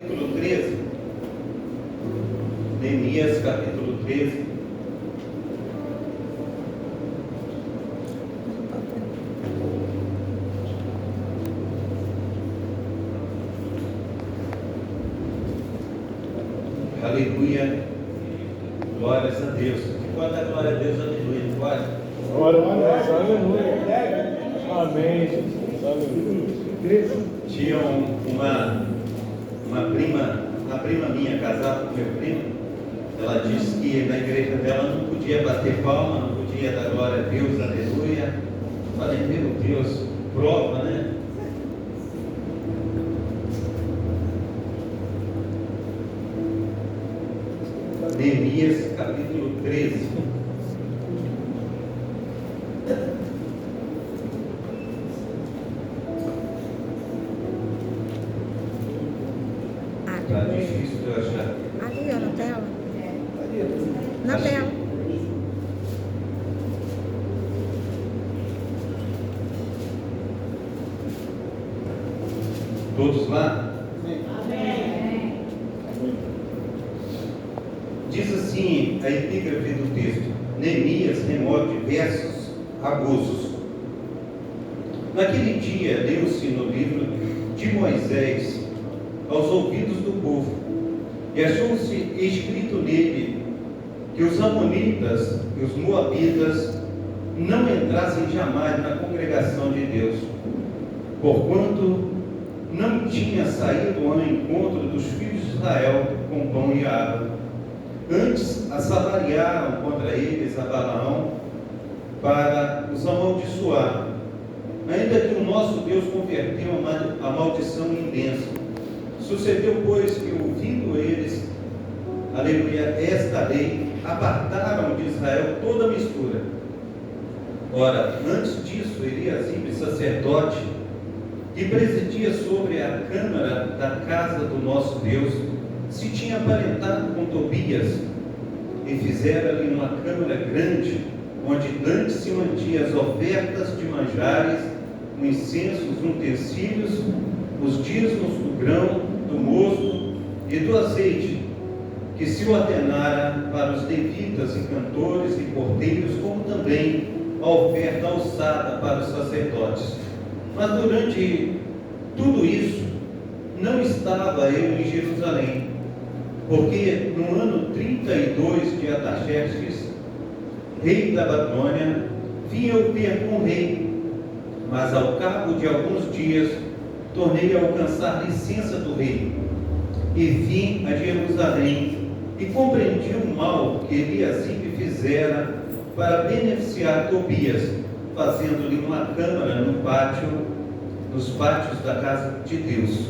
Capítulo 13. Neemias, capítulo 13. Aleluia. Glórias a Deus. Pode dar glória a Deus, aleluia. Pode. Glória a Deus, aleluia. Amém, Jesus. Aleluia. Tinha uma prima minha, casada com meu primo. Ela disse que na igreja dela não podia bater palma, não podia dar glória a Deus, aleluia. Falei, meu Deus, prova, né? Neemias, capítulo 13. Está difícil de eu achar. Ali, ó, na tela. Na tela. Todos lá? Amém. Diz assim a epígrafe do texto: Neemias remove diversos abusos. Naquele dia deu-se no livro de Moisés aos ouvidos do povo, e achou-se escrito nele que os amonitas e os moabitas não entrassem jamais na congregação de Deus, porquanto não tinha saído ao encontro dos filhos de Israel com pão e água. Antes assalariaram contra eles a Balaão para os amaldiçoar, ainda que o nosso Deus converteu a maldição em bênção. Sucedeu, pois, que ouvindo eles, aleluia, esta lei, apartaram de Israel toda a mistura. Ora, antes disso, Eliasibe, sacerdote, que presidia sobre a câmara da casa do nosso Deus, se tinha aparentado com Tobias, e fizera-lhe uma câmara grande, onde antes se mantinha as ofertas de manjares, o incenso, os utensílios, os dízimos do grão, do mosto e do azeite, que se ordenara para os levitas e cantores e porteiros, como também a oferta alçada para os sacerdotes. Mas durante tudo isso, não estava eu em Jerusalém, porque no ano 32 de Artaxerxes, rei da Babilônia, vim eu ter com o rei, mas ao cabo de alguns dias tornei a alcançar licença do rei, e vim a Jerusalém, e compreendi o mal que Eliasibe fizera para beneficiar Tobias, fazendo-lhe uma câmara nos pátios da casa de Deus,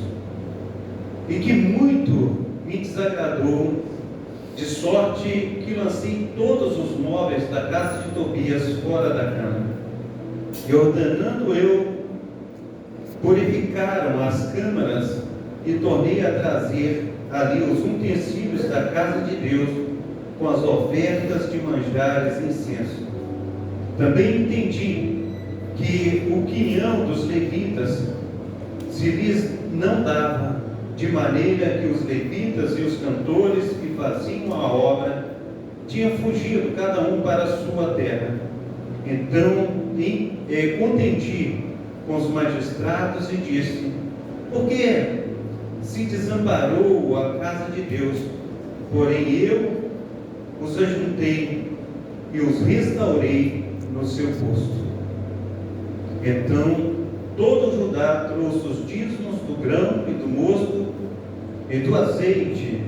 e que muito me desagradou, de sorte que lancei todos os móveis da casa de Tobias fora da câmara, e ordenando eu, purificaram as câmaras, e tornei a trazer ali os utensílios da casa de Deus, com as ofertas de manjares e incenso. Também entendi que o quinhão dos levitas se lhes não dava, de maneira que os levitas e os cantores que faziam a obra tinham fugido cada um para a sua terra. Então contendi com os magistrados e disse: por que se desamparou a casa de Deus? Porém eu os ajuntei e os restaurei no seu posto. Então todo Judá trouxe os dízimos do grão e do mosto e do azeite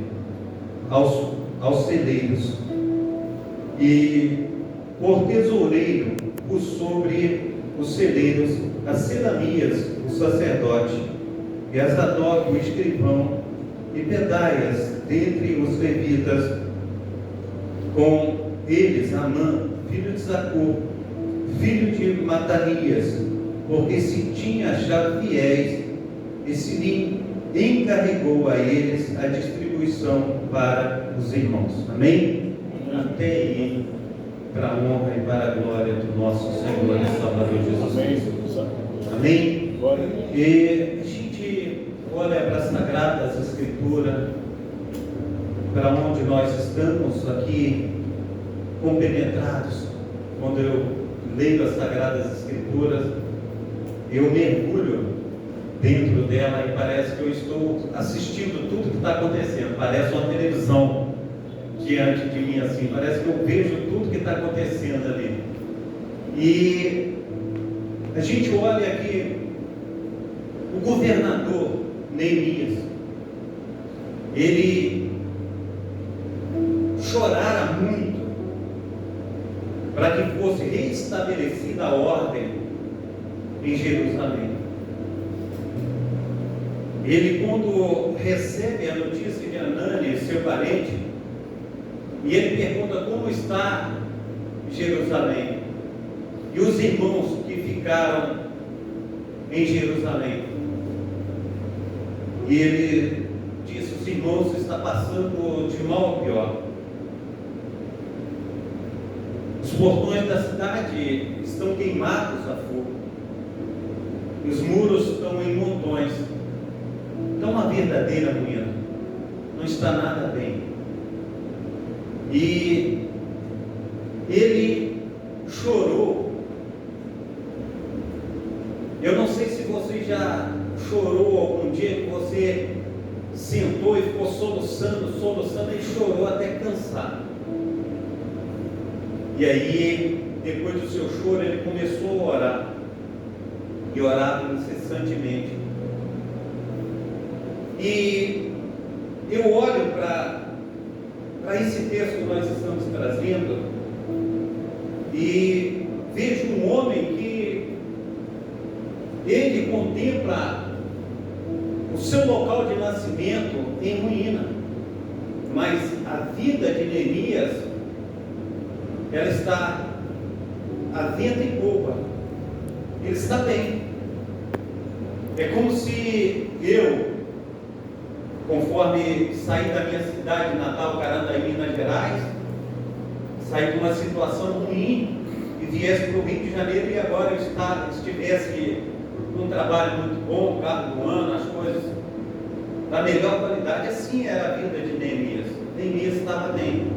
aos celeiros, e por tesoureiro pus sobre os celeiros a Selamias, o sacerdote, e a Zadok, o escrivão, e Pedaias dentre os levitas, com eles Amã, filho de Zacur, filho de Matanias, porque se tinha achado fiéis, e se lhe encarregou a eles a distribuição para os irmãos. Amém? Até aí, para a honra e para a glória do nosso Senhor e Salvador Jesus Cristo. Amém? E a gente olha para as Sagradas Escrituras, para onde nós estamos aqui compenetrados, quando eu leio as Sagradas Escrituras, eu mergulho dentro dela e parece que eu estou assistindo tudo que está acontecendo. Parece uma televisão diante de mim assim, parece que eu vejo tudo que está acontecendo ali. E a gente olha aqui o governador Neemias, ele chorara muito para que fosse reestabelecida a ordem em Jerusalém. Ele, quando recebe a notícia de Anani, seu parente, e ele pergunta como está Jerusalém, e os irmãos que ficaram em Jerusalém, e ele disse: os irmãos estão passando de mal a pior. Os portões da cidade estão queimados a fogo, os muros estão em montões. Então, uma verdadeira ruína, não está nada bem. E ele chorou. Eu não sei se você já chorou algum dia que você sentou e ficou soluçando e chorou até cansar. E aí, depois do seu choro, ele começou a orar, e orava incessantemente. E eu olho para esse texto que nós estamos trazendo e vejo um homem que ele contempla o seu local de nascimento em ruína, mas a vida de Neemias, ela está a vento em popa, ele está bem. É como se eu, conforme saí da minha cidade natal, Carandaí, Minas Gerais, saí de uma situação ruim e viesse para o Rio de Janeiro e agora eu estivesse num trabalho muito bom, carro do ano, as coisas da melhor qualidade. Assim era a vida de Neemias. Neemias estava bem.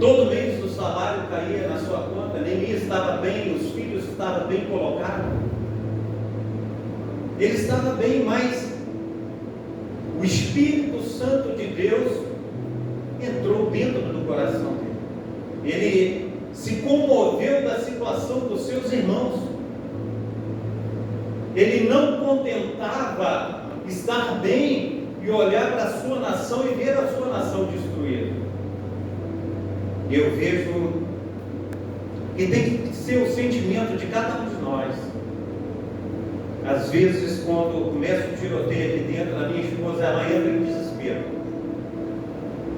Todo mês o salário caía na sua conta, Neemias estava bem, os filhos estavam bem colocados. Ele estava bem, mas o Espírito Santo de Deus entrou dentro do coração dele. Ele se comoveu da situação dos seus irmãos. Ele não contentava estar bem e olhar para a sua nação e ver a sua nação destruída. Eu vejo que tem que ser o sentimento de cada um de nós. Às vezes, quando começa o tiroteio aqui dentro, a minha esposa, ela entra em desespero.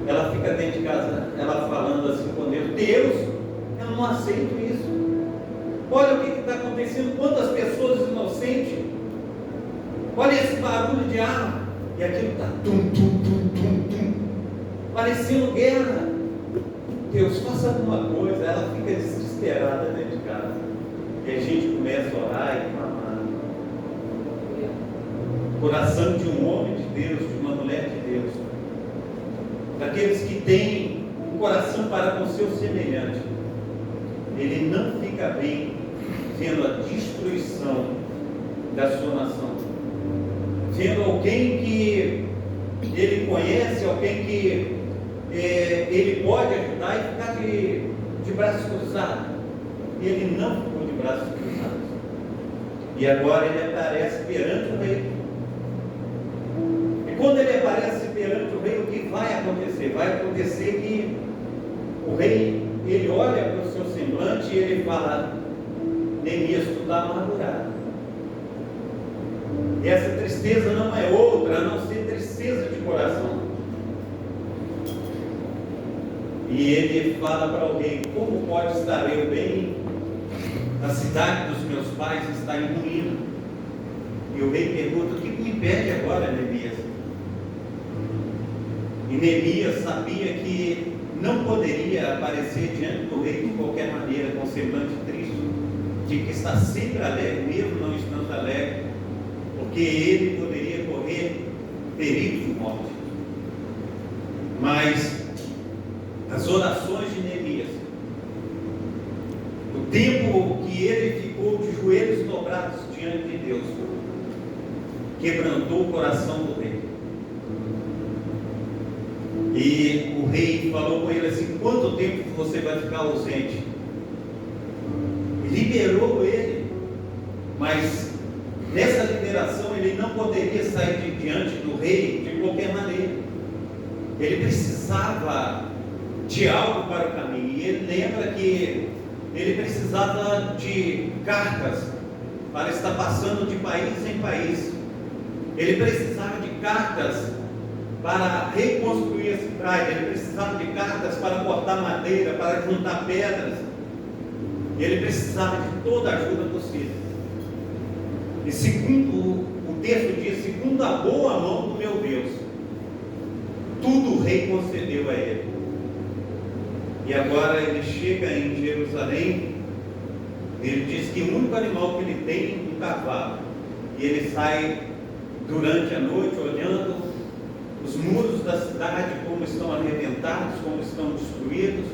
Ela fica dentro de casa, ela falando assim com Deus, eu não aceito isso. Olha o que está acontecendo, quantas pessoas inocentes. Olha esse barulho de arma. E aquilo está parecendo guerra. Deus, faça alguma coisa. Ela fica desesperada dentro de casa. E a gente começa a orar e clamar. Coração de um homem de Deus, de uma mulher de Deus, daqueles que têm um coração para com seu semelhante, ele não fica bem vendo a destruição da sua nação, vendo alguém que ele conhece, alguém que ele pode ajudar e ficar de braços cruzados. Ele não ficou de braços cruzados. E agora ele aparece perante o rei. E quando ele aparece perante o rei, o que vai acontecer? Vai acontecer que o rei, ele olha para o seu semblante e ele fala: Neemias, tu está amargurado. E essa tristeza não é outra a não ser tristeza de coração. E ele fala para o rei: como pode estar eu bem? A cidade dos meus pais está em ruína. E o rei pergunta: o que me impede agora, Neemias? E Neemias sabia que não poderia aparecer diante do rei de qualquer maneira, com semblante triste, de que está sempre alegre, mesmo não estando alegre, porque ele poderia perigo de morte. Mas as orações de Neemias, o tempo que ele ficou de joelhos dobrados diante de Deus, quebrantou o coração do rei. E o rei falou com ele assim: quanto tempo você vai ficar ausente? Liberou ele, mas nessa liberação ele não poderia sair de diante do rei de qualquer maneira. Ele precisava de algo para o caminho. E ele lembra que ele precisava de cartas para estar passando de país em país. Ele precisava de cartas para reconstruir a cidade. Ele precisava de cartas para cortar madeira, para juntar pedras. Ele precisava de toda a ajuda possível. E segundo o texto diz, segundo a boa mão do meu Deus, tudo o rei concedeu a ele. E agora ele chega em Jerusalém. Ele diz que o único animal que ele tem é um cavalo. E ele sai durante a noite olhando os muros da cidade, como estão arrebentados, como estão destruídos.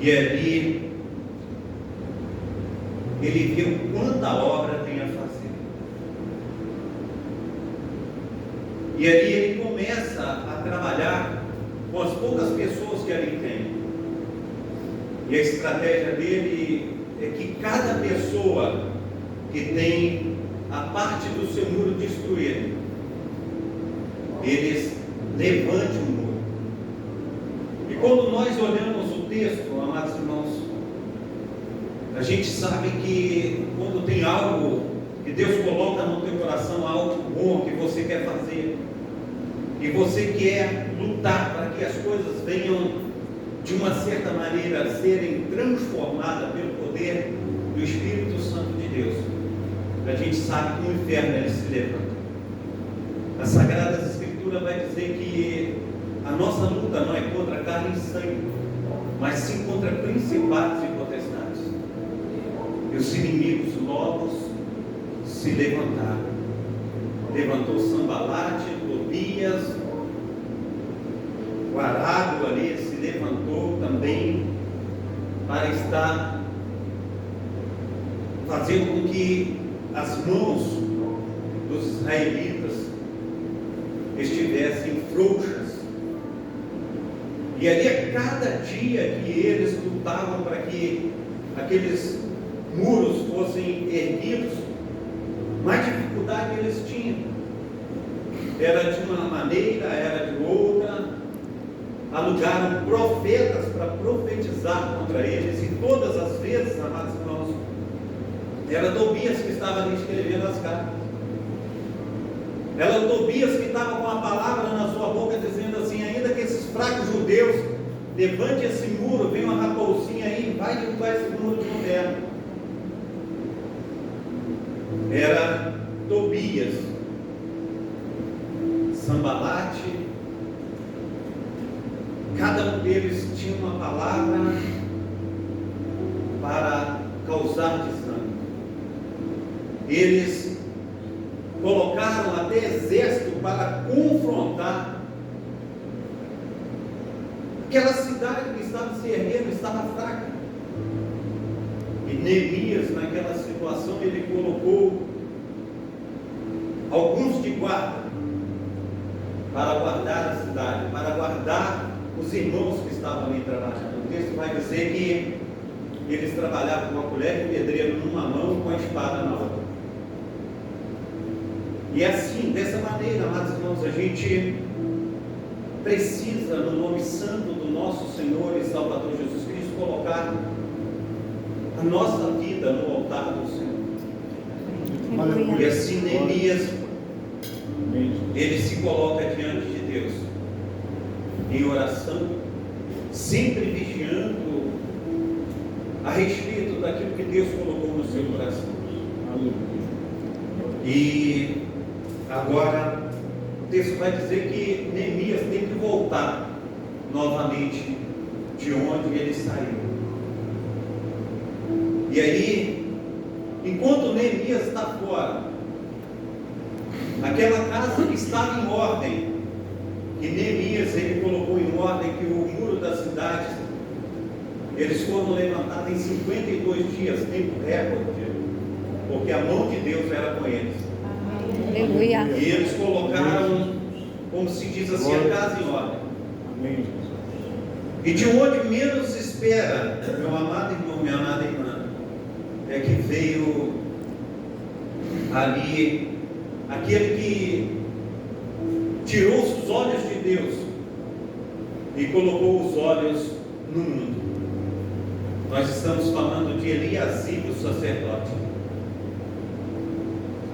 E ali ele vê o quanta obra tem a fazer. E ali ele começa a trabalhar com as poucas pessoas que ali tem. E a estratégia dele é que cada pessoa que tem a parte do seu muro destruído, eles levantem o muro. E quando nós olhamos o texto, amados irmãos, a gente sabe que quando tem algo que Deus coloca no teu coração, algo bom que você quer fazer, e você quer lutar para que as coisas venham de uma certa maneira a serem transformadas pelo poder do Espírito Santo de Deus, a gente sabe que o inferno ele se levanta. A Sagrada Escritura vai dizer que a nossa luta não é contra carne e sangue, mas sim contra principados e potestades. E os inimigos lobos se levantaram. Levantou Sambalate, Tobias, o Arábio ali se levantou também para estar fazendo com que as mãos dos israelitas estivessem frouxas. E ali a cada dia que eles lutavam para que aqueles muros fossem erguidos, mais dificuldade eles tinham. Era de uma maneira, era de outra. Alugaram profetas para profetizar contra eles, e todas as vezes, amados irmãos, era Tobias que estava ali escrevendo as cartas. Era Tobias que estava com a palavra na sua boca, dizendo assim: ainda que esses fracos judeus levante esse muro, vem uma raposinha aí, vai derrubar esse muro de moderno. Era Tobias, Sambalate, cada um deles tinha uma palavra para causar desânimo. Eles colocaram até exército para confrontar aquela cidade que estava se erguendo, estava fraca. E Neemias, naquela situação, ele colocou alguns de guarda para guardar a cidade, para guardar os irmãos que estavam ali trabalhando. O texto vai dizer que eles trabalhavam com a colher de pedreiro numa mão e com a espada na outra. E assim, dessa maneira, amados irmãos, a gente precisa, no nome santo do nosso Senhor e Salvador Jesus Cristo, colocar a nossa vida no altar do Senhor. E assim Neemias, ele se coloca diante de Deus em oração, sempre vigiando a respeito daquilo que Deus colocou no seu coração. E agora o texto vai dizer que Neemias tem que voltar novamente de onde ele saiu. E aí, enquanto Neemias está fora, Aquela casa que estava em ordem, que Neemias ele colocou em ordem, que o muro da cidade, eles foram levantados em 52 dias, tempo recorde, porque a mão de Deus era com eles. Aleluia. E eles colocaram, como se diz assim, a casa em ordem. Amém. E de onde menos espera, meu amado irmão, minha amada irmã, é que veio ali aquele que tirou os olhos de Deus e colocou os olhos no mundo. Nós estamos falando de Eliasibe, o sacerdote.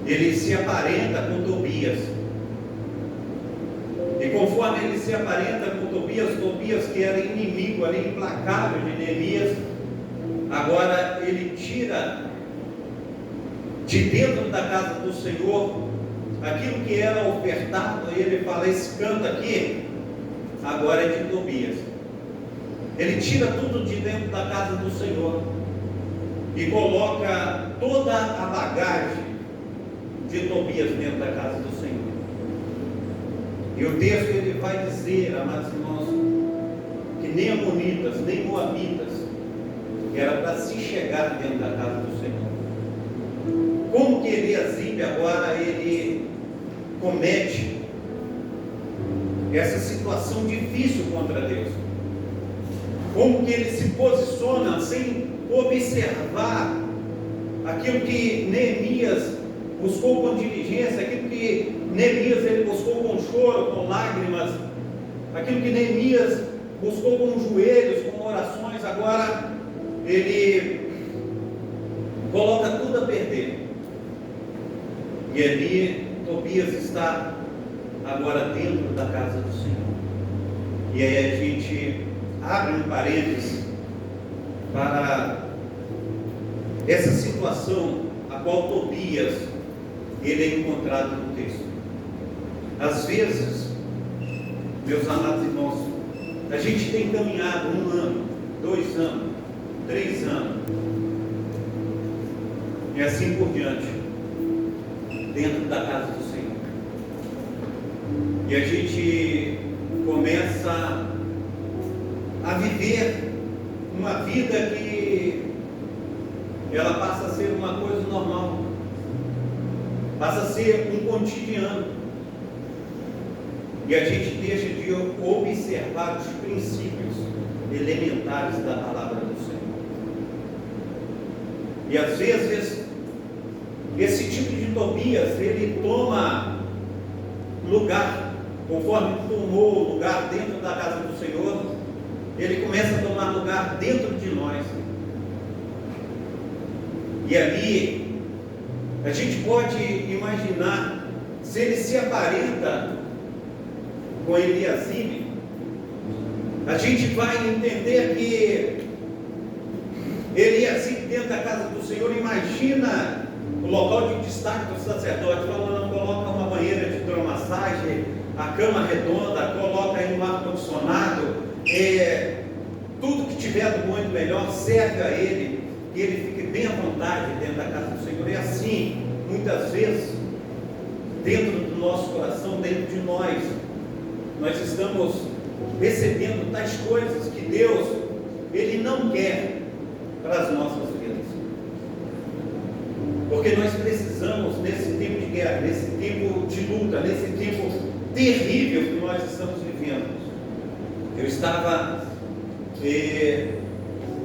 Ele se aparenta com Tobias. E conforme ele se aparenta com Tobias, Tobias que era inimigo ali, implacável de Neemias, agora ele tira de dentro da casa do Senhor aquilo que era ofertado, e ele fala: esse canto aqui agora é de Tobias. Ele tira tudo de dentro da casa do Senhor e coloca toda a bagagem de Tobias dentro da casa do Senhor. E o texto ele vai dizer, amados irmãos, que nem amonitas, nem moabitas era para se chegar dentro da casa do Senhor. Como que Eliasibe agora ele comete essa situação difícil contra Deus? Como que ele se posiciona sem observar aquilo que Neemias buscou com diligência, aquilo que Neemias ele buscou com choro, com lágrimas, aquilo que Neemias buscou com joelhos, com orações, agora ele coloca tudo a perder. E ali Tobias está agora dentro da casa do Senhor. E aí a gente abre um parênteses para essa situação a qual Tobias ele é encontrado no texto. Às vezes, meus amados irmãos, a gente tem caminhado 1 ano, 2 anos, 3 anos, e assim por diante, dentro da casa do Senhor. E a gente começa a viver uma vida que ela passa a ser uma coisa normal, passa a ser um cotidiano, e a gente deixa de observar os princípios elementares da palavra do Senhor. E às vezes esse tipo de Tobias ele toma lugar, conforme tomou lugar dentro da casa do Senhor, ele começa a tomar lugar dentro de nós. E ali a gente pode imaginar, se ele se aparenta com Eliasibe, a gente vai entender que Eliasibe dentro da casa do Senhor, imagina o local de destaque do sacerdote, falando, coloca uma banheira de hidromassagem, a cama redonda, coloca aí um ar-condicionado, tudo que tiver do muito melhor serve a ele, que ele fique bem à vontade dentro da casa do Senhor. E assim, muitas vezes, dentro do nosso coração, dentro de nós estamos recebendo tais coisas que Deus, Ele não quer para as nossas vidas. Porque nós precisamos, nesse tempo de guerra, nesse tempo de luta, nesse tempo terrível que nós estamos vivendo. Eu estava,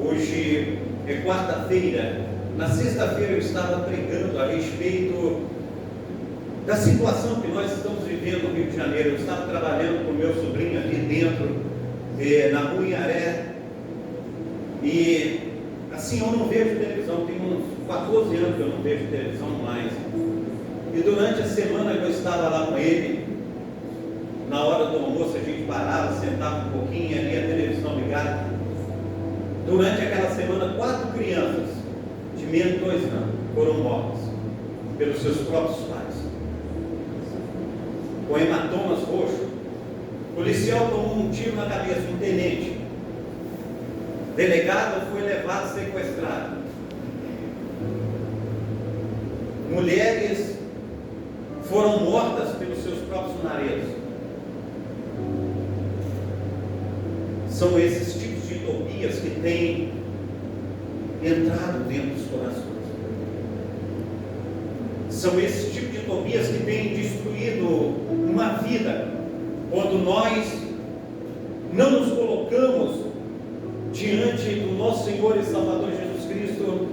hoje é quarta-feira, na sexta-feira eu estava pregando a respeito da situação que nós estamos vivendo no Rio de Janeiro. Eu estava trabalhando com meu sobrinho aqui dentro, na Rua Inharé, e assim, eu não vejo televisão, tem uns 14 anos que eu não vejo televisão mais. E durante a semana que eu estava lá com ele, na hora do almoço a gente parava, sentava um pouquinho e ali a televisão ligada. Durante aquela semana, 4 crianças de menos de 2 anos foram mortas pelos seus próprios pais, com hematomas roxos. O policial tomou um tiro na cabeça, um tenente. Delegado foi levado sequestrado. Mulheres foram mortas pelos seus próprios maridos. São esses tipos de Tobias que têm entrado dentro dos corações. São esses tipos de Tobias que têm destruído uma vida, quando nós não nos colocamos diante do nosso Senhor e Salvador Jesus Cristo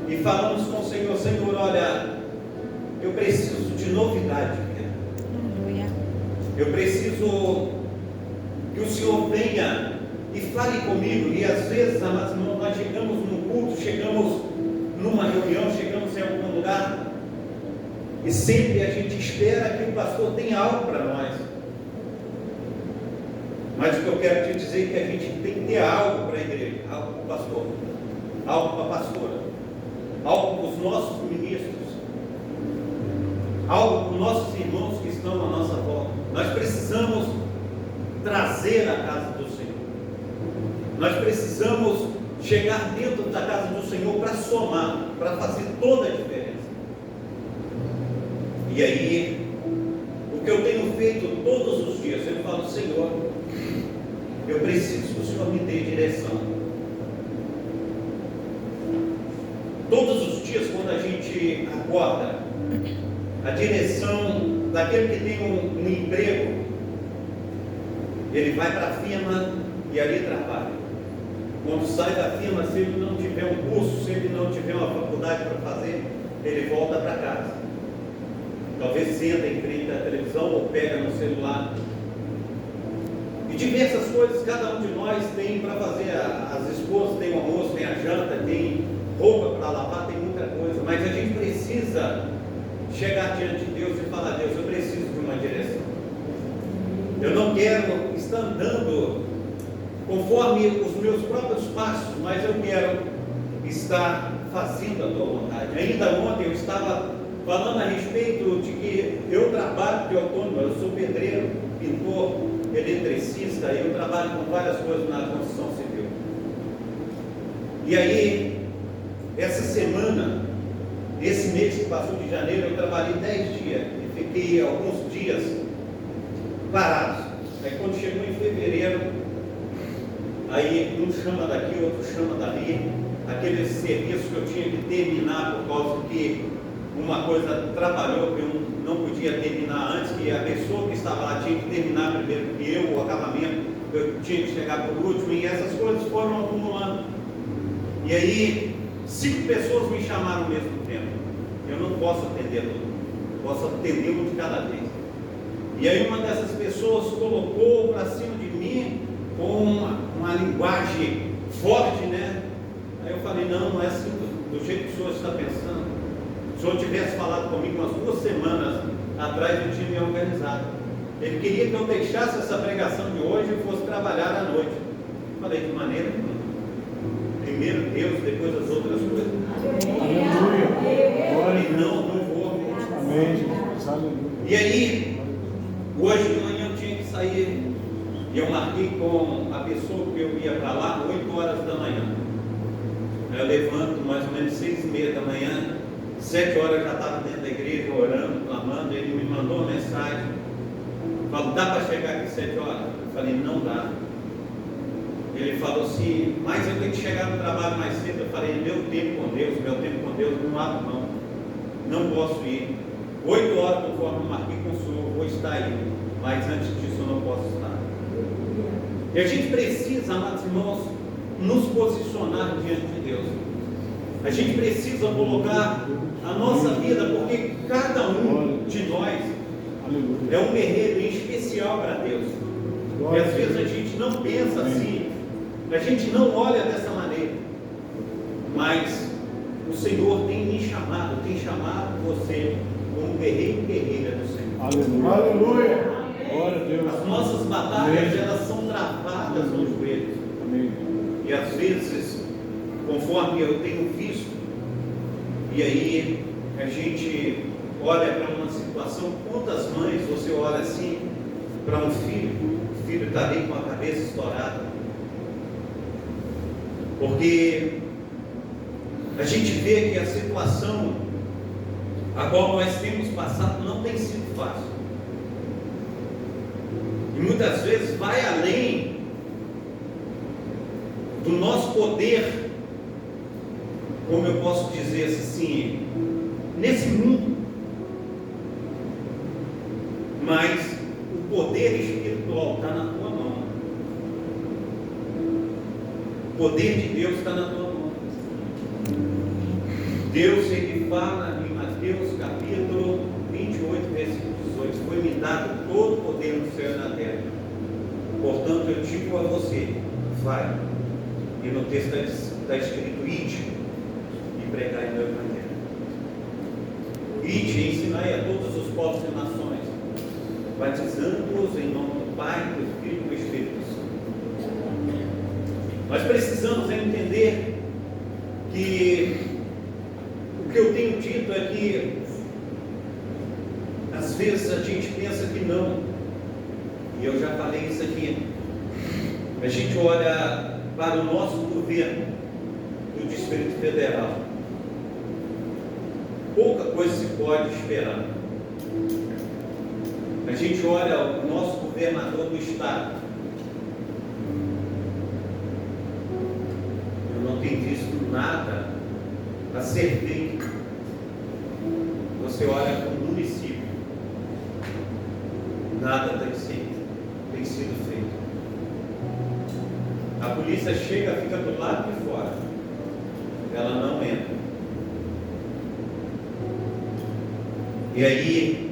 e falamos com o Senhor: Senhor, olha, eu preciso de novidade, eu preciso que o Senhor venha e fale comigo. E às vezes, amados irmãos, nós chegamos num culto, chegamos numa reunião, chegamos em algum lugar, e sempre a gente espera que o pastor tenha algo para nós. Mas o que eu quero te dizer é que a gente tem que ter algo para a igreja, algo para o pastor, algo para a pastora, algo para os nossos ministros, algo para os nossos irmãos que estão à nossa volta. Nós precisamos trazer a casa do Senhor. Nós precisamos chegar dentro da casa do Senhor para somar, para fazer toda a diferença. E aí, o que eu tenho feito todos os dias, eu falo: Senhor, eu preciso que o Senhor me dê direção. Todos os dias, quando a gente acorda, a direção daquele que tem um emprego, ele vai para a firma e ali trabalha. Quando sai da firma, se ele não tiver um curso, se ele não tiver uma faculdade para fazer, ele volta para casa. Talvez senta em frente à televisão ou pega no celular. E diversas coisas cada um de nós tem para fazer. As esposas têm o almoço, tem a janta, tem roupa para lavar, tem muita coisa. Mas a gente precisa chegar diante de Deus e falar: Deus, eu preciso de uma direção. Eu não quero estar andando conforme os meus próprios passos, mas eu quero estar fazendo a tua vontade. Ainda ontem eu estava falando a respeito de que eu trabalho de autônomo, eu sou pedreiro, pintor, eletricista, eu trabalho com várias coisas na construção civil. E aí, essa semana, esse mês que passou de janeiro, eu trabalhei 10 dias e fiquei alguns dias parados. Aí quando chegou em fevereiro, aí um chama daqui, outro chama dali, aquele serviço que eu tinha que terminar por causa que uma coisa trabalhou que eu não podia terminar antes, que a pessoa que estava lá tinha que terminar primeiro que eu, o acabamento, eu tinha que chegar por último, e essas coisas foram acumulando. E aí, 5 pessoas me chamaram ao mesmo tempo. Eu não posso atender todo mundo, posso atender um de cada vez. E aí uma dessas pessoas colocou para cima de mim com uma linguagem forte, né? Aí eu falei: não é assim do jeito que o senhor está pensando. Se o senhor tivesse falado comigo umas 2 semanas atrás, eu tinha me organizado. Ele queria que eu deixasse essa pregação de hoje e fosse trabalhar à noite. Eu falei: de maneira nenhuma. Primeiro Deus, depois as outras coisas. Aleluia. Glória. Não vou. Amém. E aí, hoje de manhã eu tinha que sair. E eu marquei com a pessoa que eu ia para lá 8 horas da manhã. Eu levanto mais ou menos 6:30 da manhã, 7 horas eu já estava dentro da igreja orando, clamando. Ele me mandou uma mensagem, falou: dá para chegar aqui 7 horas? Eu falei: não dá. Ele falou assim: mas eu tenho que chegar no trabalho mais cedo. Eu falei: meu tempo com Deus não abre mão, não posso ir. 8 horas, conforme eu marquei com o senhor, vou estar aí, mas antes disso eu não posso estar. E a gente precisa, amados irmãos, nos posicionar diante de Deus. A gente precisa colocar a nossa vida, porque cada um de nós é um guerreiro em especial para Deus. E às vezes a gente não pensa assim, a gente não olha dessa maneira, mas o Senhor tem me chamado, tem chamado você como guerreiro e guerreira do Senhor. Aleluia. Glória a Deus. As nossas batalhas, elas são travadas nos joelhos. Amém. E às vezes, conforme eu tenho visto, e aí a gente olha para uma situação, quantas mães você olha assim para um filho, o filho está ali com a cabeça estourada, porque a gente vê que a situação a qual nós temos passado não tem sido fácil. E muitas vezes vai além do nosso poder, como eu posso dizer assim, nesse mundo. Mas o poder espiritual está na tua mão. O poder de Deus está na tua mão. Deus, ele fala em Mateus capítulo 28, versículo 18: foi-me dado todo o poder no céu e na terra. Portanto, eu digo a você, vai. E no texto está escrito: ide e pregai meu evangelho. Ide e ensinai a todos os povos e nações, batizando-os em nome do Pai, do Filho e do Espírito Santo. Nós precisamos entender que o que eu tenho dito é que às vezes a gente pensa que não, e eu já falei isso aqui. A gente olha para o nosso governo do Distrito Federal, pouca coisa se pode esperar. A gente olha o nosso governador do estado, eu não tenho visto nada a ser feito. Você olha para o município, nada tem sido feito. A polícia chega, fica do lado de fora, ela não entra. E aí,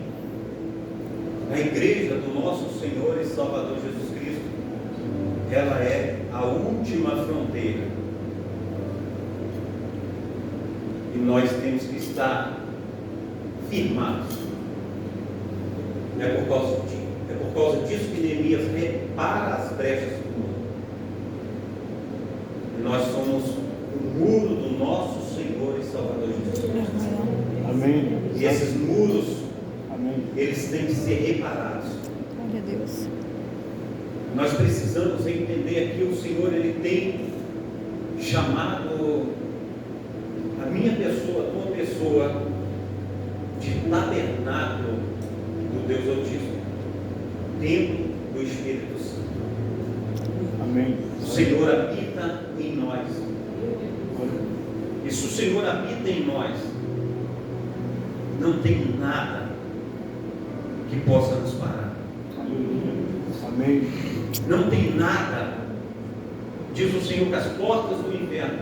a igreja do nosso Senhor e Salvador Jesus Cristo, ela é a última fronteira. E nós temos que estar firmados. É por causa disso que Neemias repara as brechas do muro. E nós somos o muro do nosso Senhor e Salvador Jesus Cristo. Amém. E esses muros, Amém, eles têm que ser reparados. Glória a Deus. Nós precisamos entender que o Senhor, ele tem chamado a minha pessoa, a tua pessoa, de tabernáculo do Deus Altíssimo, templo do Espírito Santo. Amém. O Senhor habita em nós. E se o Senhor habita em nós, não tem nada que possa nos parar. Amém. Não tem nada, diz o Senhor, que as portas do inferno,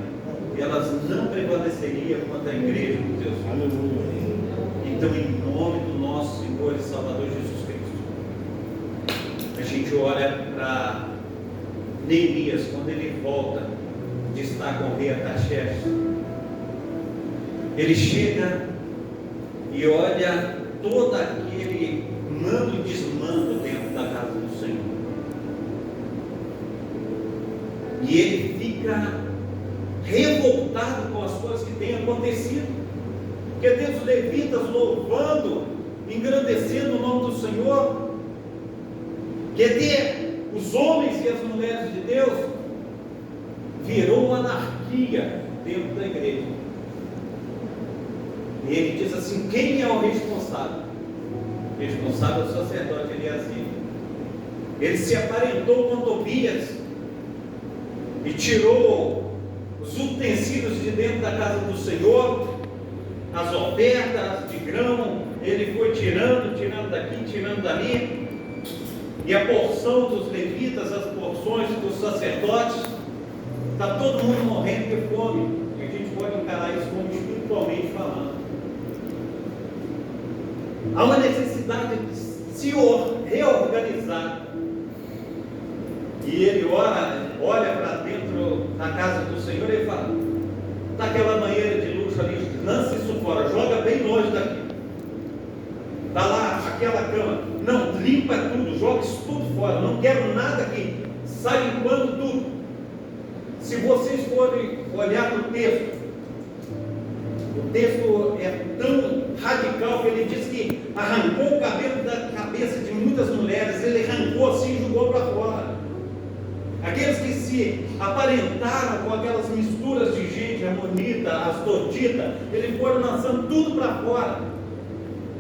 elas não prevaleceriam contra a igreja de Deus. Aleluia. Então, em nome do nosso Senhor e Salvador Jesus Cristo, a gente olha para Neemias, quando ele volta de estar com o rei Artaxerxes. Ele chega e olha todo aquele mando e desmando dentro da casa do Senhor. E ele fica revoltado com as coisas que têm acontecido. Porque tem os levitas louvando, engrandecendo o nome do Senhor. Cadê os homens e as mulheres de Deus? Virou uma anarquia dentro da igreja. E ele diz assim: quem é o responsável? O responsável é o sacerdote Eliasib. Ele se aparentou com Tobias e tirou os utensílios de dentro da casa do Senhor, as ofertas de grão, ele foi tirando daqui, tirando dali, e a porção dos levitas, as porções dos sacerdotes, está todo mundo morrendo de fome. E a gente pode encarar isso como espiritualmente falando. Há uma necessidade de se reorganizar. E ele olha para dentro da casa do Senhor e ele fala: está aquela banheira de luxo ali, lança isso fora, joga bem longe daqui. Está lá aquela cama, não, limpa tudo, joga isso tudo fora, não quero nada aqui, sai limpando tudo. Se vocês forem olhar no texto, o texto é tão radical que ele diz que arrancou o cabelo da cabeça de muitas mulheres, ele arrancou assim e jogou para fora. Aqueles que se aparentaram com aquelas misturas de gente, a monita, as toditas, ele foi lançando tudo para fora.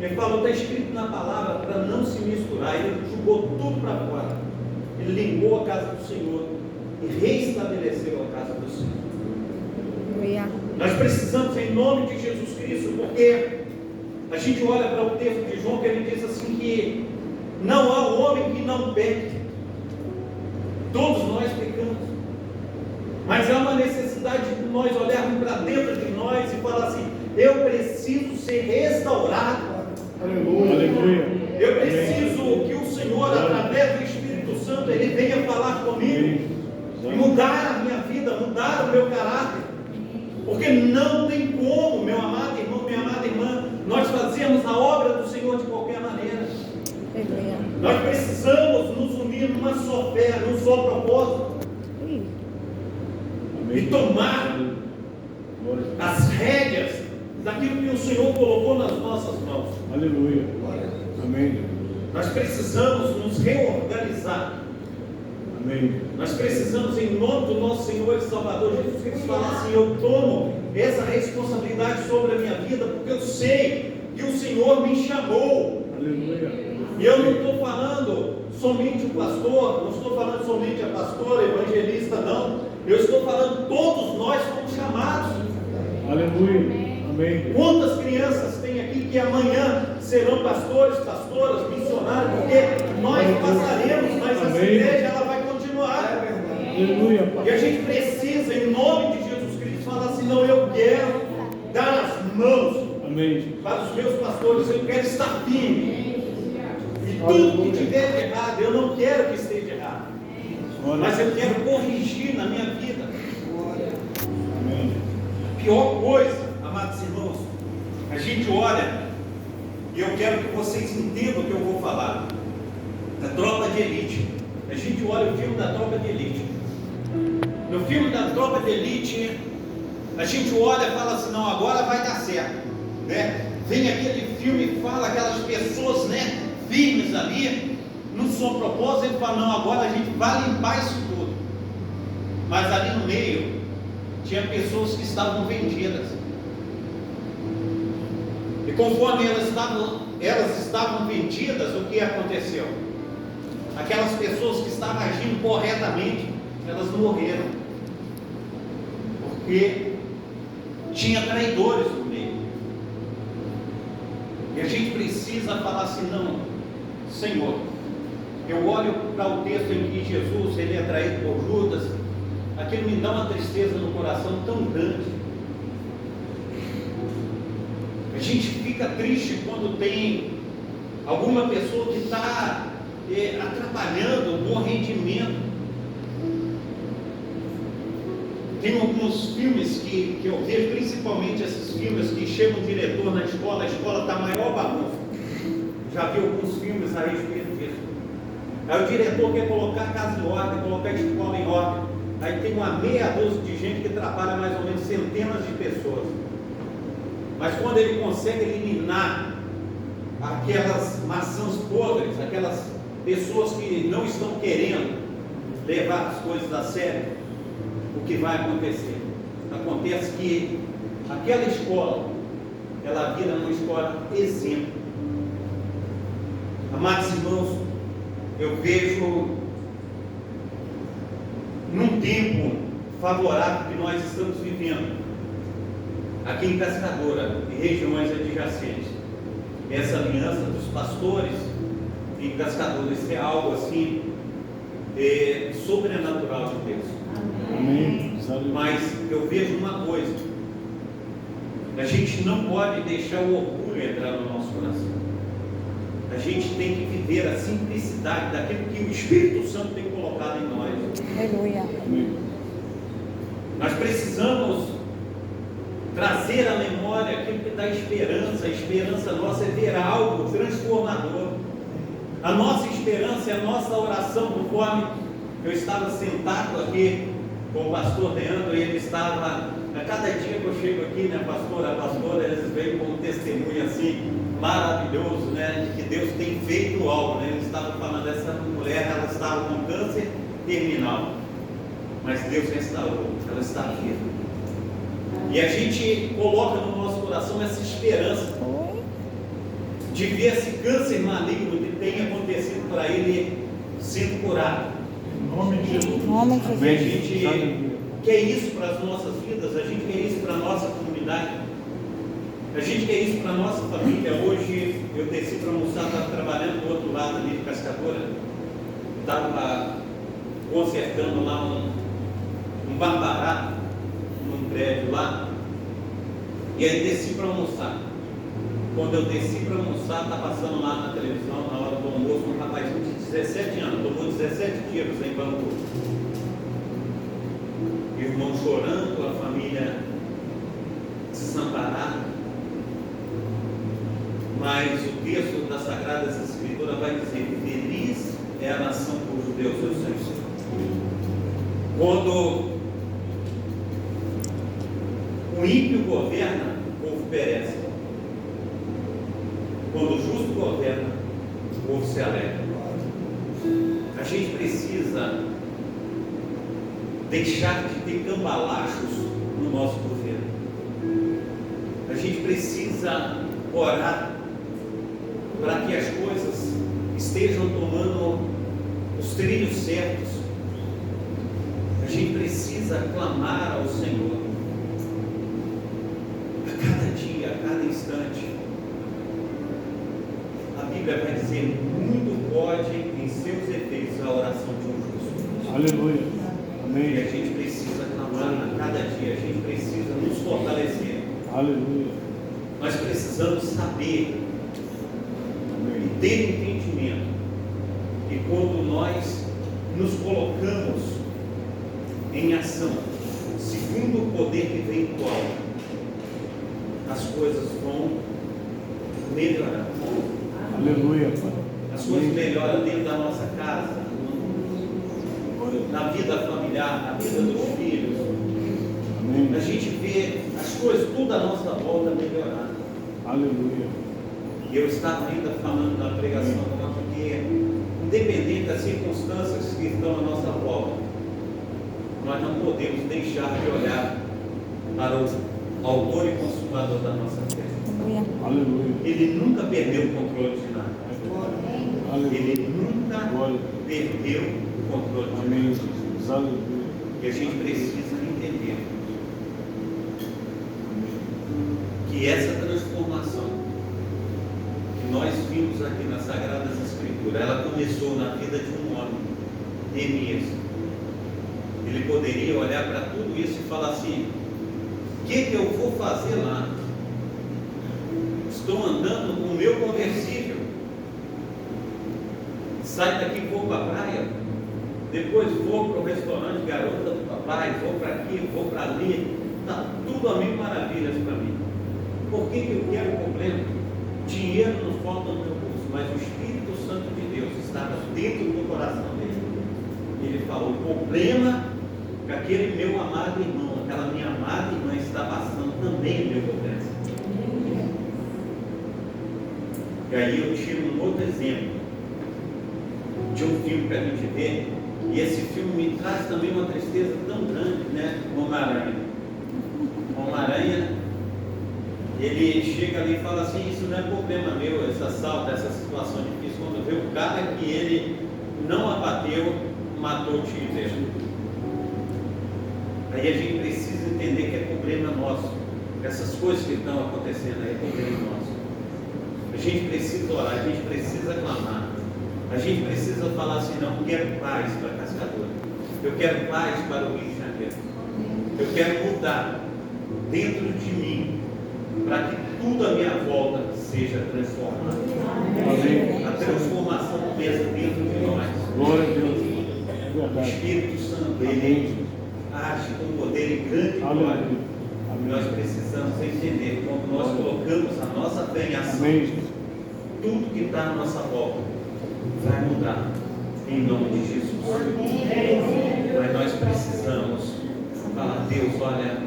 Ele falou, está escrito na palavra para não se misturar. Ele jogou tudo para fora. Ele limpou a casa do Senhor e reestabeleceu a casa do Senhor. Aleluia. Nós precisamos, em nome de Jesus Cristo, porque a gente olha para o texto de João, que ele diz assim que não há homem que não peque. Todos nós pecamos. Mas há uma necessidade de nós olharmos para dentro de nós e falar assim, eu preciso ser restaurado. Aleluia. Aleluia. Eu preciso que o Senhor, através do Espírito Santo, Ele venha falar comigo, mudar a minha vida, mudar o meu caráter. Porque não tem como, meu amado irmão, minha amada irmã, nós fazemos a obra do Senhor de qualquer maneira. Aleluia. Nós precisamos nos unir numa só fé, num só propósito, e tomar as rédeas daquilo que o Senhor colocou nas nossas mãos. Aleluia. Amém. Nós precisamos nos reorganizar. Amém. Nós precisamos, em nome do nosso Senhor e Salvador Jesus Cristo, falar assim, eu tomo essa responsabilidade sobre a minha vida, porque eu sei que o Senhor me chamou. Aleluia. E eu não estou falando somente o pastor, não estou falando somente a pastora, evangelista, não. Eu estou falando, todos nós fomos chamados. Aleluia. Amém. Quantas crianças tem aqui que amanhã serão pastores, pastoras, missionários, porque nós passaremos, mas essa igreja ela vai continuar. Aleluia. E a gente precisa, em nome de Jesus Cristo, falar assim, não, eu quero dar as mãos Amém. para os meus pastores, eu quero estar firme. E tudo que tiver de errado, eu não quero que esteja errado. Mas eu quero corrigir na minha vida. Amém. A pior coisa, amados irmãos, a gente olha, e eu quero que vocês entendam o que eu vou falar, da Tropa de Elite. A gente olha o filme da Tropa de Elite. No filme da Tropa de Elite, a gente olha e fala assim, não, agora vai dar certo, né? Vem aquele filme e fala aquelas pessoas, né, firmes ali, no seu propósito, ele fala, não, agora a gente vai limpar isso tudo. Mas ali no meio, tinha pessoas que estavam vendidas. E conforme elas estavam vendidas, o que aconteceu? Aquelas pessoas que estavam agindo corretamente, elas morreram. Porque tinha traidores no meio. E a gente precisa falar assim, não, Senhor, eu olho para o texto em que Jesus, ele é traído por Judas, aquilo me dá uma tristeza no coração tão grande. A gente fica triste quando tem alguma pessoa que está atrapalhando o bom rendimento. Tem alguns filmes que eu vejo, principalmente esses filmes que chega um diretor na escola, a escola está a maior bagunça. Já vi alguns filmes a respeito disso. Aí o diretor quer colocar a casa em ordem, colocar a escola em ordem. Aí tem uma meia dúzia de gente que trabalha mais ou menos centenas de pessoas. Mas quando ele consegue eliminar aquelas maçãs podres, aquelas pessoas que não estão querendo levar as coisas a sério, o que vai acontecer? Acontece que aquela escola, ela vira uma escola exemplo. Amados irmãos, eu vejo num tempo favorável que nós estamos vivendo, aqui em Cascadura e regiões adjacentes, essa aliança dos pastores em Cascadura, isso é algo assim sobrenatural de Deus. Amém. Mas eu vejo uma coisa, a gente não pode deixar o orgulho entrar no nosso coração. A gente tem que viver a simplicidade daquilo que o Espírito Santo tem colocado em nós. Aleluia. Amém. Nós precisamos trazer à memória aquilo que dá esperança. A esperança nossa é ver algo transformador. A nossa esperança é a nossa oração. Conforme eu estava sentado aqui com o pastor Leandro, e ele estava, a cada dia que eu chego aqui, né, pastora, eles veem com um testemunho assim, maravilhoso, né, de que Deus tem feito algo, né? Ele estava falando dessa mulher, ela estava com câncer terminal, mas Deus restaurou, ela está viva. E a gente coloca no nosso coração essa esperança de ver esse câncer maligno que tem acontecido para ele sendo curado. Em nome de Jesus. Em nome de A Amém. gente quer isso para as nossas vidas, a gente quer isso para a nossa comunidade, a gente quer isso para a nossa família. Hoje eu desci para almoçar, estava trabalhando do outro lado ali de Cascadora, estava consertando lá um barbarato num prédio lá, e aí desci para almoçar. Quando eu desci para almoçar, está passando lá na televisão, na hora do almoço, um rapazinho de 17 anos, tomou 17 tiros em Bangu. Irmão chorando, a família desamparada. Mas o texto das Sagradas Escrituras vai dizer: feliz é a nação cujo Deus é o Senhor. Quando o ímpio governa, o povo perece. Quando o justo governa, o povo se alegra. A gente precisa deixar de ter cambalachos no nosso governo. A gente precisa orar para que as coisas estejam tomando os trilhos certos. A gente precisa clamar ao Senhor a cada dia, a cada instante. A Bíblia vai dizer: muito pode em seus efeitos a oração de um justo. Aleluia. E a Amém. gente precisa clamar a cada dia, a gente precisa nos fortalecer. Aleluia. Nós precisamos saber e ter entendimento que quando nós nos colocamos em ação, segundo o poder que vem do alto, as coisas vão melhorar. Aleluia, Pai. As coisas melhoram dentro da nossa casa, na vida familiar, na vida dos filhos. Amém. A gente vê as coisas tudo à nossa volta melhorar. Aleluia. E eu estava ainda falando na pregação, porque independente das circunstâncias que estão à nossa volta, nós não podemos deixar de olhar para o autor e consumador da nossa fé. Aleluia. Aleluia. Ele nunca perdeu o controle de nada. Aleluia. Ele nunca Glória. perdeu o controle de Amém, nada. Jesus. Aleluia. E a gente precisa entender que essa transformação que nós vimos aqui nas Sagradas Escrituras, ela começou na vida de um homem, Neemias. Ele poderia olhar para tudo isso e falar assim: o que eu vou fazer lá? Estou andando com o meu conversível, saio daqui e vou para a praia, depois vou para o restaurante garota do papai, vou para aqui, vou para ali, está tudo a mil maravilhas para mim. Por que eu quero problema? Dinheiro não falta no meu bolso, mas o Espírito Santo de Deus estava dentro do coração dele. Ele falou: o problema que aquele meu amado irmão, aquela minha amada irmã está passando também é meu problema. E aí eu tiro um outro exemplo de um filme que a gente vê, e esse filme me traz também uma tristeza tão grande, né? Homem-Aranha. Homem-Aranha, ele chega ali e fala assim: isso não é problema meu, esse assalto, essa situação difícil. Quando vê o cara que ele não abateu, matou o tio dele. Aí a gente precisa entender que é problema nosso. Essas coisas que estão acontecendo aí é problema nosso. A gente precisa orar, a gente precisa clamar. A gente precisa falar assim: não, eu quero paz para Cascadora. Eu quero paz para o Rio de Janeiro. Eu quero mudar dentro de mim, para que tudo à minha volta seja transformado. Amém. A transformação começa dentro de nós. Glória a Deus. O Verdade. Espírito Santo, ele age com poder e grande glória. Aleluia. Nós precisamos entender que quando nós colocamos a nossa fé em ação, Amém, Jesus. tudo que está à nossa volta vai mudar, em nome de Jesus. Mas nós precisamos falar: Deus, olha,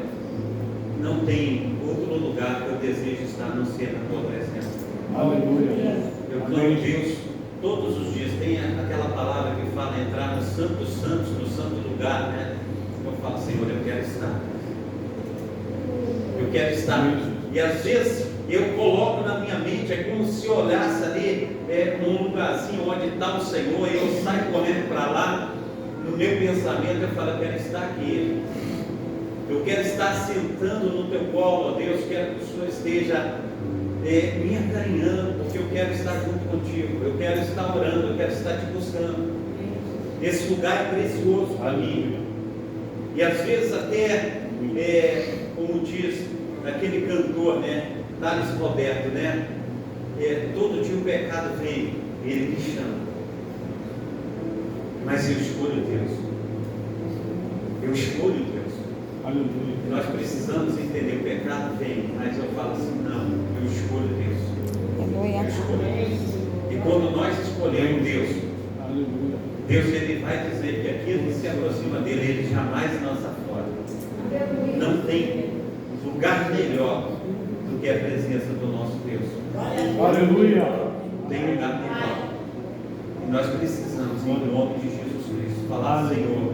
não tem outro lugar que eu desejo estar a não ser na tua presença. Aleluia. Eu clamo, Amém. Deus, todos os dias. Tem aquela palavra que fala entrar no Santo dos Santos, no santo lugar, né? Eu falo: Senhor, eu quero estar. Eu quero estar. E às vezes eu coloco na minha mente, é como se eu olhasse ali num lugarzinho onde está o Senhor, e eu saio correndo para lá, no meu pensamento eu falo, eu quero estar aqui, eu quero estar sentando no teu colo, ó Deus, quero que o Senhor esteja me acarinhando, porque eu quero estar junto contigo, eu quero estar orando, eu quero estar te buscando. Esse lugar é precioso para mim. E às vezes até, como diz aquele cantor, né, Thales Roberto, né, todo dia o pecado vem, ele me chama. Mas eu escolho Deus. Eu escolho Deus. Aleluia. Nós precisamos entender, o pecado vem, mas eu falo assim, não, eu escolho Deus. Aleluia. Eu escolho Deus. E quando nós escolhemos Deus, Aleluia. Deus ele vai dizer que aquilo que se aproxima dele, ele jamais lança fora. Não tem lugar melhor do que a presença do nosso Deus. Aleluia. Tem lugar melhor. E nós precisamos, em nome de Jesus Cristo, falar, Senhor,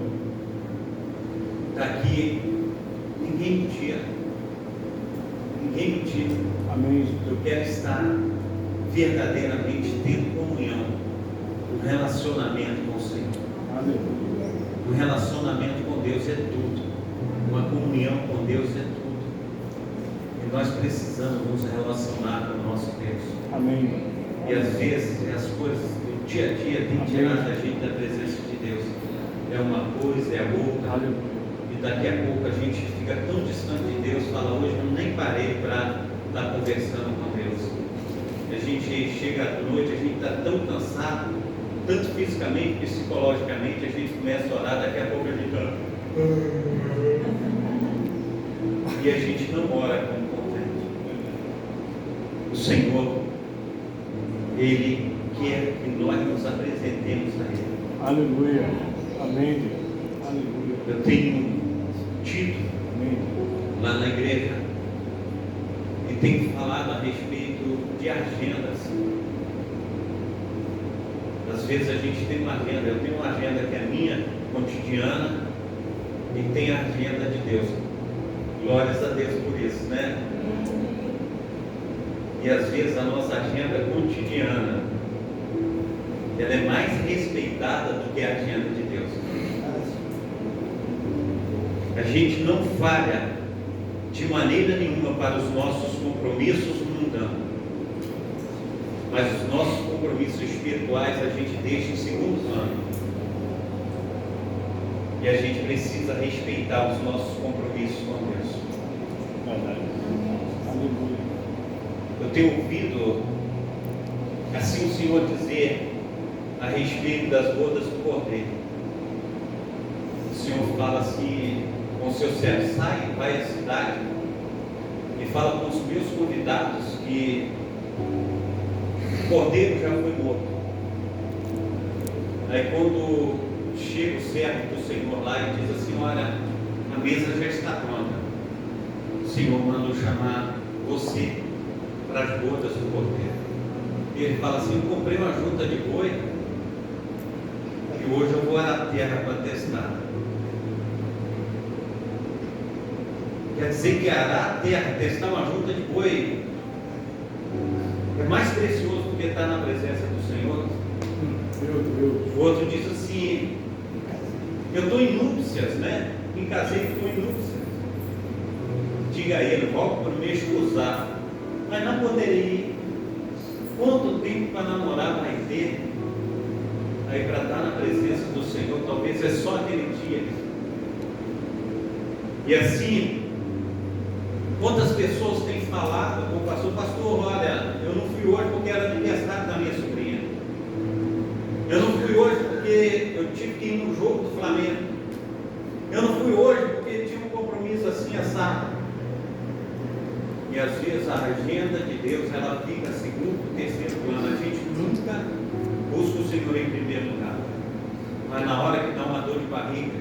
está aqui, ninguém me tira. Ninguém me tira. Amém. Eu quero estar verdadeiramente tendo comunhão, um relacionamento com o Senhor. Aleluia. Um relacionamento com Deus é tudo. Uma comunhão com Deus é tudo. E nós precisamos nos relacionar com o nosso Deus. Amém. E às vezes as coisas do dia a dia têm tirado a gente da presença de Deus. É uma coisa, é outra. Aleluia. E daqui a pouco a gente fica tão distante de Deus, fala, hoje eu nem parei para estar conversando com Deus. E a gente chega à noite, a gente está tão cansado, tanto fisicamente, psicologicamente, a gente começa a orar, daqui a pouco a gente está... E a gente não ora como contente. O Senhor, Ele quer que nós nos apresentemos a Ele. Aleluia. Amém. Aleluia. Eu tenho tido Amém. lá na igreja e tenho falado a respeito de agendas. Às vezes a gente tem uma agenda, eu tenho uma agenda que é minha, cotidiana, e tem a agenda de Deus. Glórias a Deus por isso, né? E às vezes a nossa agenda cotidiana, ela é mais respeitada do que a agenda de Deus. A gente não falha de maneira nenhuma para os nossos compromissos mundanos, mas os nossos compromissos espirituais a gente deixa em segundo plano. E a gente precisa respeitar os nossos compromissos com Deus. Verdade. Aleluia. Eu tenho ouvido assim o Senhor dizer a respeito das bodas do Cordeiro. O Senhor fala assim com o seu servo, sai, vai à cidade e fala com os meus convidados que o Cordeiro já foi morto. Aí quando chega o servo do Senhor lá e diz assim, olha, a mesa já está pronta. O Senhor mandou chamar você para as bodas do Cordeiro. E ele fala assim, eu comprei uma junta de boi e hoje eu vou à terra para testar. Quer dizer que arar a terra, testar uma junta de boi é mais precioso do que estar na presença do Senhor. Meu Deus. O outro diz assim, eu estou em núpcias, né? Me casei e estou em núpcias. Diga a ele, volto para me escusar, mas não poderei ir. Quanto tempo para namorar vai ter? Aí para estar na presença do Senhor, talvez é só aquele dia. E assim, quantas pessoas têm falado com o pastor, olha, eu não fui hoje porque era aniversário da minha sobrinha. Eu não fui hoje porque eu tive que ir no jogo do Flamengo. Eu não fui hoje porque tinha um compromisso assim, assado. E às vezes a agenda de Deus, ela fica segundo, terceiro plano. A gente nunca busca o Senhor em primeiro lugar. Mas na hora que dá uma dor de barriga,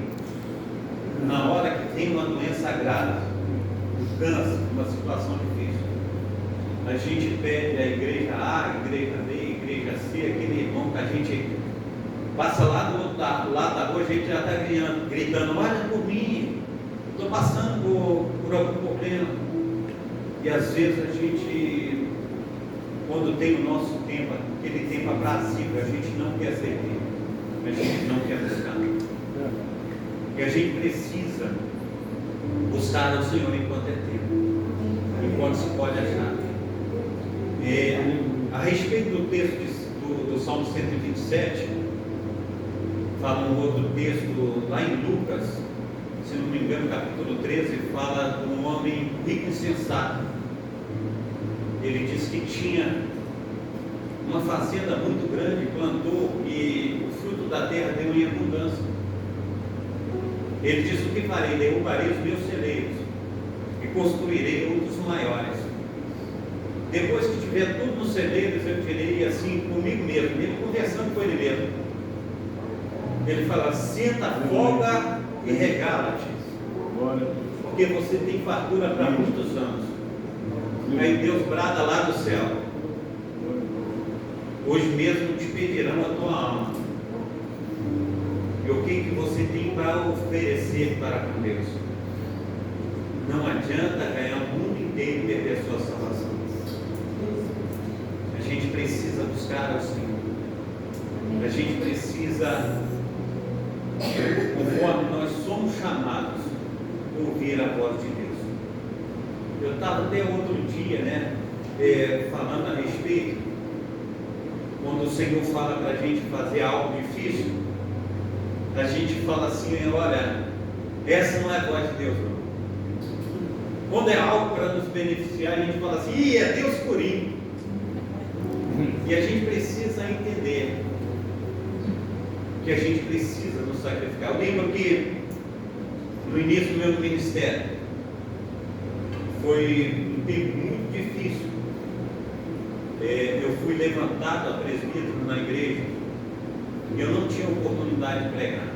na hora que tem uma doença grave, um câncer, uma situação difícil, a gente pede a igreja A, a igreja B, a igreja C, aquele irmão que a gente passa lá do outro lado da rua, a gente já está gritando, olha por mim, estou passando por algum problema. E às vezes a gente, quando tem o nosso tempo, aquele tempo aprazível, a gente não quer servir, a gente não quer buscar. E a gente precisa buscar ao Senhor enquanto é tempo, enquanto se pode achar. A respeito do texto do Salmo 127, fala um outro texto lá em Lucas, se não me engano, capítulo 13, fala de um homem rico e sensato. Ele diz que tinha uma fazenda muito grande, plantou e o fruto da terra deu em abundância. Ele diz: o que farei? Derrubarei os meus celeiros e construirei outros maiores. Depois que tiver tudo nos celeiros, eu direi assim comigo mesmo, ele conversando com ele mesmo. Ele fala: senta, folga e regala-te, porque você tem fartura para muitos anos. Aí Deus brada lá do céu: hoje mesmo te pedirão a tua alma. E o que você tem para oferecer para com Deus? Não adianta ganhar o mundo inteiro e perder a sua salvação. A gente precisa buscar ao Senhor. A gente precisa, conforme nós somos chamados, ouvir a voz de Deus. Eu estava até outro dia, falando a respeito, quando o Senhor fala para a gente fazer algo difícil, a gente fala assim: olha, essa não é a voz de Deus, não. Quando é algo para nos beneficiar, a gente fala assim: é Deus purinho. E a gente precisa entender que a gente precisa nos sacrificar. Eu lembro que no início do meu ministério foi um tempo muito difícil. Eu fui levantado a presbítero na igreja e eu não tinha oportunidade de pregar,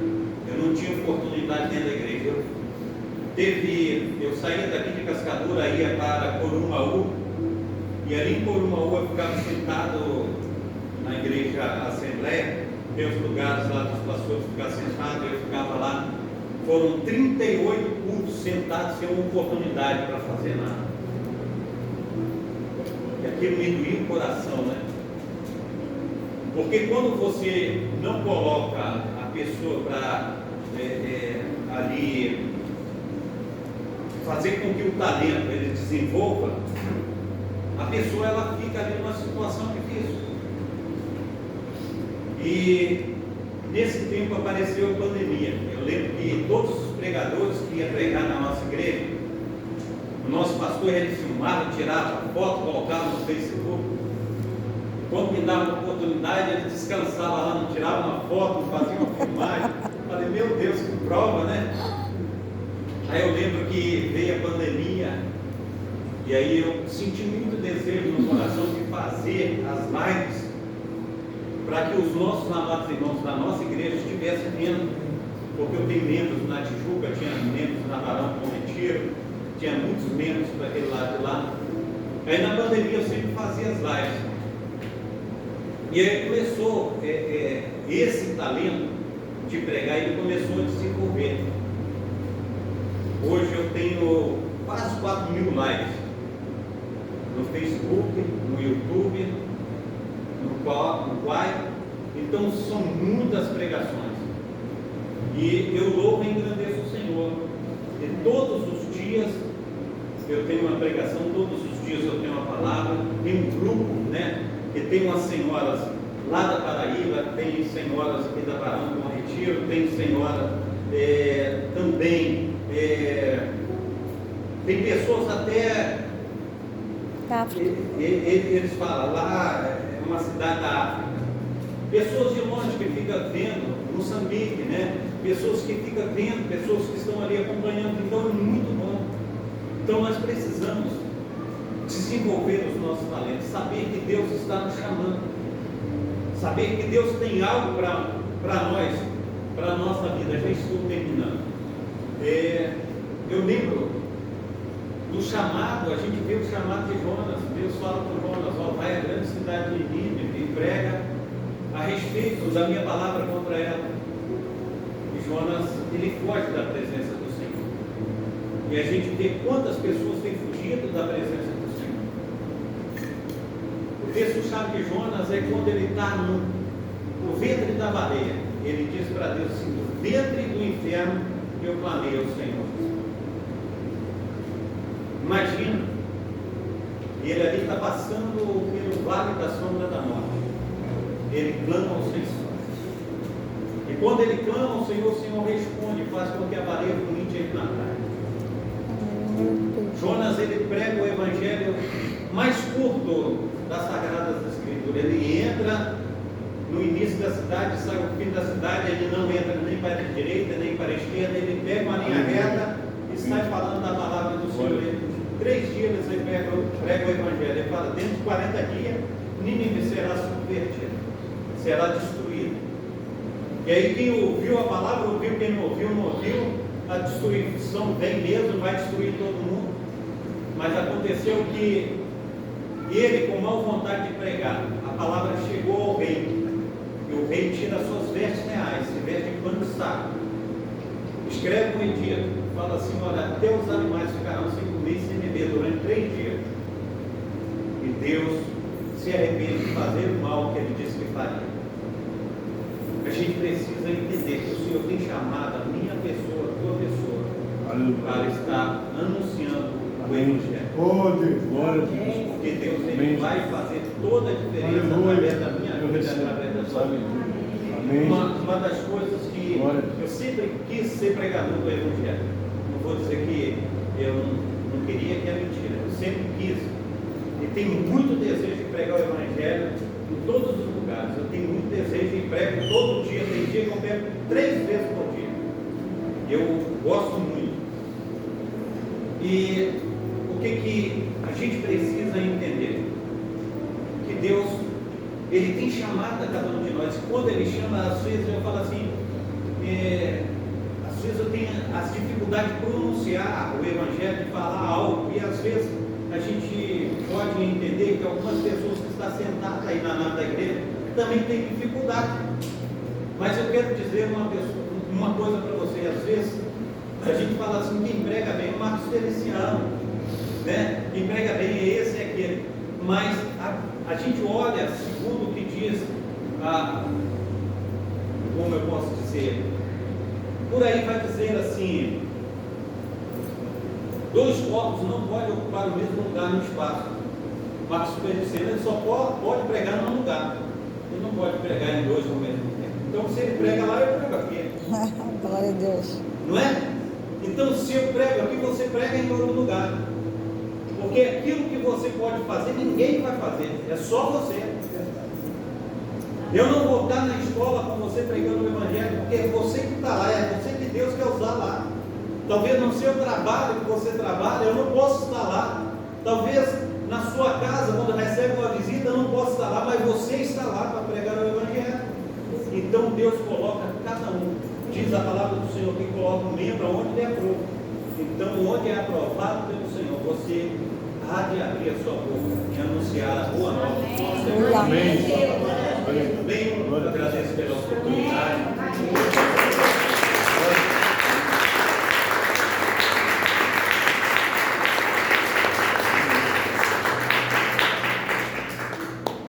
eu não tinha oportunidade dentro da igreja. Eu saía daqui de Cascadura, ia para Corumaú, e ali em Corumaú eu ficava sentado na igreja Assembleia, tem os lugares lá dos pastores ficar sentados, eu ficava lá. Foram 38 cultos sentados sem uma oportunidade para fazer nada. E aquilo me doía o coração, né? Porque quando você não coloca a pessoa para ali fazer com que o talento ele desenvolva, a pessoa ela fica ali numa situação difícil. E nesse tempo apareceu a pandemia. Eu lembro que todos os pregadores que iam pregar na nossa igreja, o nosso pastor ele filmava, tirava foto, colocava no Facebook. Quando me dava uma oportunidade, ele descansava lá, não tirava uma foto, não fazia uma filmagem. Eu falei: meu Deus, que prova, né? Aí eu lembro que veio a pandemia, e aí eu senti muito desejo no coração de fazer as lives para que os nossos amados irmãos da nossa igreja estivessem vendo, porque eu tenho membros na Tijuca, tinha membros na Barão Bom Retiro, tinha muitos membros para aquele lado de lá. Aí na pandemia eu sempre fazia as lives. E aí começou esse talento de pregar, ele começou a desenvolver. Hoje eu tenho quase 4.000 lives no Facebook, no YouTube, no Quai. Então são muitas pregações. E eu louvo e engrandeço o Senhor. E todos os dias eu tenho uma pregação, todos os dias eu tenho uma palavra. Tem um grupo, que tem umas senhoras lá da Paraíba, tem senhoras aqui da Barão do Bom Retiro, tem senhoras também, tem pessoas até, eles falam, lá é uma cidade da África, pessoas de longe que ficam vendo, Moçambique, pessoas que ficam vendo, pessoas que estão ali acompanhando. Então é muito bom. Então nós precisamos desenvolver os nossos talentos, saber que Deus está nos chamando, saber que Deus tem algo para nós, para a nossa vida. Já estou terminando. Eu lembro do chamado, a gente vê o chamado de Jonas. Deus fala para Jonas: vai à grande cidade de Nínive e prega a respeito da minha palavra contra ela. E Jonas, ele foge da presença do Senhor. E a gente vê quantas pessoas têm fugido da presença do O texto-chave de Jonas é quando ele está no ventre da baleia. Ele diz para Deus assim: do ventre do inferno eu clamei ao Senhor. Imagina, ele ali está passando pelo vale da sombra da morte. Ele clama ao Senhor. E quando ele clama ao Senhor, o Senhor responde, faz com que a baleia vomite ele na praia. Jonas, ele prega o evangelho mais curto das Sagradas Escrituras. Ele entra no início da cidade, sai no fim da cidade, ele não entra nem para a direita, nem para a esquerda, ele pega uma linha reta e sai falando da palavra do Senhor. Em 3 dias ele prega o evangelho. Ele fala: dentro de 40 dias, Nínive será subvertida, será destruída. E aí quem ouviu a palavra ouviu, quem não ouviu, não ouviu. A destruição vem mesmo, vai destruir todo mundo. Mas aconteceu que ele, com mal vontade de pregar, a palavra chegou ao rei. E o rei tira suas vestes reais, se veste de pano de saco. Escreve um edito, fala assim: olha, até os animais ficarão sem comer e sem beber durante 3 dias. E Deus se arrepende de fazer o mal que ele disse que faria. A gente precisa entender que o Senhor tem chamado a minha pessoa, a tua pessoa, para estar anunciando o evangelho. Glória a Deus. Porque Deus ele vai fazer toda a diferença através da minha vida, através da sua vida. Uma das coisas que eu sempre quis ser pregador do evangelho. Não vou dizer que eu não queria, que é mentira. Eu sempre quis. E tenho muito desejo de pregar o evangelho em todos os lugares. Eu tenho muito desejo de prego todo dia. Tem dia que eu prego 3 vezes por dia. Eu gosto muito. E o que a gente precisa entender? Que Deus, Ele tem chamado a cada um de nós. Quando Ele chama, às vezes eu falo assim, às vezes eu tenho as dificuldades de pronunciar o evangelho, de falar algo, e às vezes a gente pode entender que algumas pessoas que estão sentadas aí na nave da igreja também têm dificuldade. Mas eu quero dizer uma coisa para você. Às vezes a gente fala assim: quem prega bem é o Marcos Feliciano, né? Quem prega bem é esse e aquele. Mas a gente olha segundo o que diz como eu posso dizer, por aí vai dizer assim: 2 corpos não podem ocupar o mesmo lugar no espaço. Marcos Feliciano, ele só pode pregar num lugar. Ele não pode pregar em 2 ao mesmo tempo. Então, se ele prega lá, eu prego aqui. Glória a Deus. Não é? Então, se eu prego aqui, você prega em outro lugar. Porque aquilo que você pode fazer, ninguém vai fazer. É só você. Eu não vou estar na escola com você pregando o evangelho, porque é você que está lá, é você que Deus quer usar lá. Talvez no seu trabalho que você trabalha, eu não posso estar lá. Talvez na sua casa, quando recebe uma visita, eu não posso estar lá, mas você está lá para pregar o evangelho. Então Deus coloca cada um. Diz a palavra do Senhor que coloca um membro onde ele é aprovado. Então, onde é aprovado pelo Senhor, você há de abrir a sua boca e anunciar a boa nova. Amém.